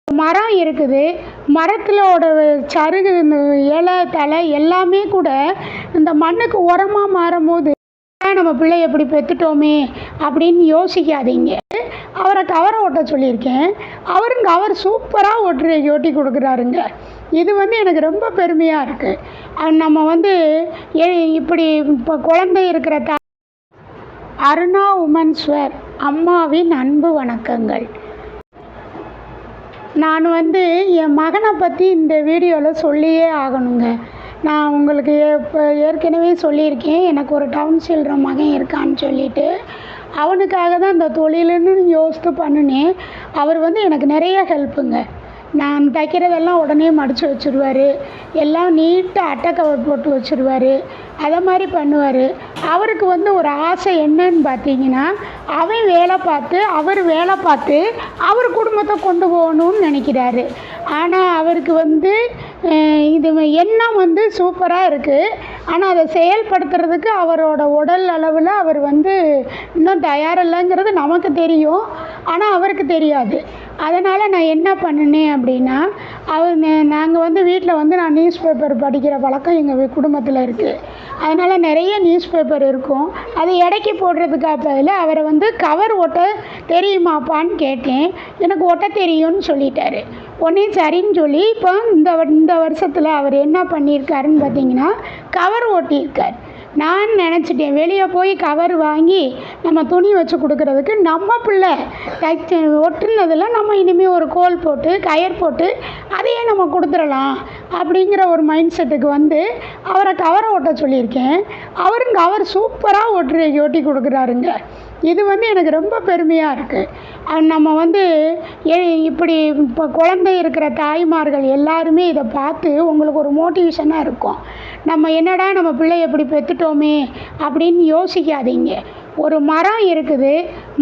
மரம் இருக்குது, மரத்திலோட சருகு, இந்த இலை தலை எல்லாமே கூட இந்த மண்ணுக்கு உரமாக மாறும்போது நம்ம பிள்ளை எப்படி பெற்றுட்டோமே அப்படின்னு யோசிக்காதீங்க. அவரை கவரை ஓட்ட சொல்லியிருக்கேன். கவர் சூப்பராக ஓட்டி கொடுக்குறாருங்க. இது எனக்கு ரொம்ப பெருமையாக இருக்குது. நம்ம இப்படி இப்போ குழந்தை இருக்கிற அருணா உமன்ஸ் வேர் அம்மாவின் அன்பு வணக்கங்கள். நான் என் மகனை பற்றி இந்த வீடியோவில் சொல்லியே ஆகணுங்க. நான் உங்களுக்கு இப்போ ஏற்கனவே சொல்லியிருக்கேன், எனக்கு ஒரு டவுன் சில்ட்ரன் மகன் இருக்கான்னு சொல்லிட்டு. அவனுக்காக தான் இந்த தொழிலுன்னு யோசித்து பண்ணினேன். அவர் எனக்கு நிறைய ஹெல்ப்புங்க. நான் தைக்கிறதெல்லாம் உடனே மடித்து வச்சுருவார். எல்லாம் நீட்டாக அட்டை கவர் போட்டு வச்சுருவார். அதை மாதிரி பண்ணுவார். அவருக்கு ஒரு ஆசை என்னன்னு பார்த்தீங்கன்னா, அவர் வேலை பார்த்து அவர் குடும்பத்தை கொண்டு போகணும்னு நினைக்கிறாரு. ஆனால் அவருக்கு இது எண்ணம் சூப்பராக இருக்குது. ஆனால் அதை செயல்படுத்துறதுக்கு அவரோட உடல் அளவில் அவர் இன்னும் தயாரில்லைங்கிறது நமக்கு தெரியும், ஆனால் அவருக்கு தெரியாது. அதனால் நான் என்ன பண்ணினேன் அப்படின்னா, நாங்கள் வீட்டில் நான் நியூஸ் பேப்பர் படிக்கிற பழக்கம் எங்கள் குடும்பத்தில் இருக்குது. அதனால் நிறைய நியூஸ் பேப்பர் இருக்கும். அதை எடைக்கு போடுறதுக்காக பதில் அவரை கவர் ஓட்ட தெரியுமாப்பான்னு கேட்டேன். எனக்கு ஓட்ட தெரியும்னு சொல்லிட்டாரு. உடனே சரின்னு சொல்லி இப்போ இந்த வருஷத்தில் அவர் என்ன பண்ணியிருக்காருன்னு பார்த்தீங்கன்னா, கவர் ஓட்டியிருக்கார். நான் நினச்சிட்டேன், வெளியே போய் கவர் வாங்கி நம்ம துணி வச்சு கொடுக்குறதுக்கு நம்ம பிள்ளை ஒட்டுனதில் நம்ம இனிமேல் ஒரு கோல் போட்டு கயர் போட்டு அதையே நம்ம கொடுத்துடலாம் அப்படிங்கிற ஒரு மைண்ட் செட்டுக்கு அவரை கவரை ஓட்ட சொல்லியிருக்கேன். கவர் சூப்பராக ஓட்டி கொடுக்குறாருங்க. இது எனக்கு ரொம்ப பெருமையாக இருக்குது. நம்ம இப்படி இப்போ குழந்தை இருக்கிற தாய்மார்கள் எல்லாருமே இதை பார்த்து உங்களுக்கு ஒரு மோட்டிவேஷனாக இருக்கும். நம்ம பிள்ளை எப்படி பெற்றுட்டோமே அப்படின்னு யோசிக்காதீங்க. ஒரு மரம் இருக்குது,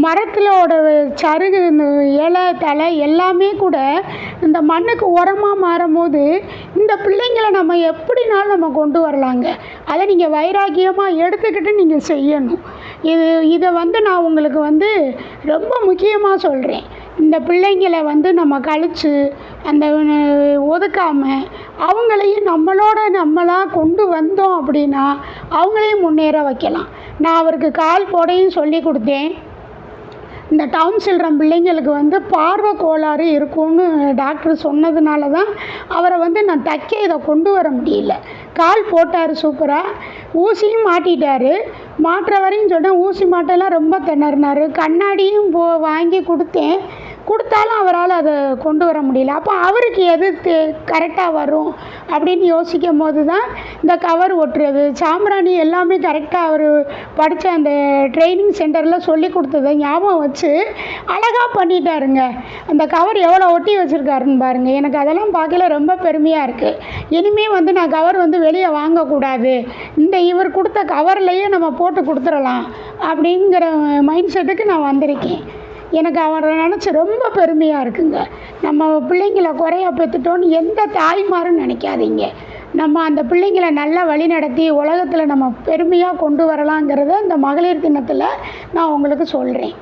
மரத்திலோட சருகு, இந்த இலை தலை எல்லாமே கூட இந்த மண்ணுக்கு உரமாக மாறும்போது இந்த பிள்ளைங்களை நம்ம எப்படினாலும் நம்ம கொண்டு வரலாங்க. அதை நீங்கள் வைராக்கியமாக எடுத்துக்கிட்டு நீங்கள் செய்யணும். இதை நான் உங்களுக்கு ரொம்ப முக்கியமாக சொல்கிறேன். இந்த பிள்ளைங்களை நம்ம கழித்து அந்த ஒதுக்காமல் அவங்களையும் நம்மளாக கொண்டு வந்தோம் அப்படின்னா அவங்களையும் முன்னேற வைக்கலாம். நான் அவருக்கு கால் போடையும் சொல்லி கொடுத்தேன். இந்த டவுன் சில்ட்ரன் பிள்ளைங்களுக்கு பார்வை கோளாறு இருக்கும்னு டாக்டர் சொன்னதுனால தான் அவரை நான் தைக்க இதை கொண்டு வர முடியல. கால் போட்டார் சூப்பராக, ஊசியும் மாட்டிட்டார். மாட்டுற வரையும் சொன்னேன், ஊசி மாட்டெல்லாம் ரொம்ப திணறினார். கண்ணாடியும் வாங்கி கொடுத்தாலும் அவரால் அதை கொண்டு வர முடியல. அப்போ அவருக்கு எது கரெக்டாக வரும் அப்படின்னு யோசிக்கும் போது தான் இந்த கவர் ஒட்டுறது, சாம்பிராணி எல்லாமே கரெக்டாக அவர் படித்த அந்த ட்ரைனிங் சென்டரில் சொல்லி கொடுத்ததை ஞாபகம் வச்சு அழகாக பண்ணிட்டாருங்க. அந்த கவர் எவ்வளோ ஒட்டி வச்சுருக்காருன்னு பாருங்கள். எனக்கு அதெல்லாம் பார்க்கல ரொம்ப பெருமையாக இருக்குது. இனிமேல் நான் கவர் வெளியே வாங்கக்கூடாது, இவர் கொடுத்த கவர்லேயே நம்ம போட்டு கொடுத்துடலாம் அப்படிங்கிற மைண்ட் செட்டுக்கு நான் வந்திருக்கேன். எனக்கு அவரை நினச்சி ரொம்ப பெருமையாக இருக்குங்க. நம்ம பிள்ளைங்களை குறையா பெற்றுட்டோன்னு எந்த தாய்மாரும் நினைக்காதீங்க. நம்ம அந்த பிள்ளைங்களை நல்லா வழி நடத்தி உலகத்தில் நம்ம பெருமையாக கொண்டு வரலாங்கிறத இந்த மகளிர் தினத்தில் நான் உங்களுக்கு சொல்கிறேன்.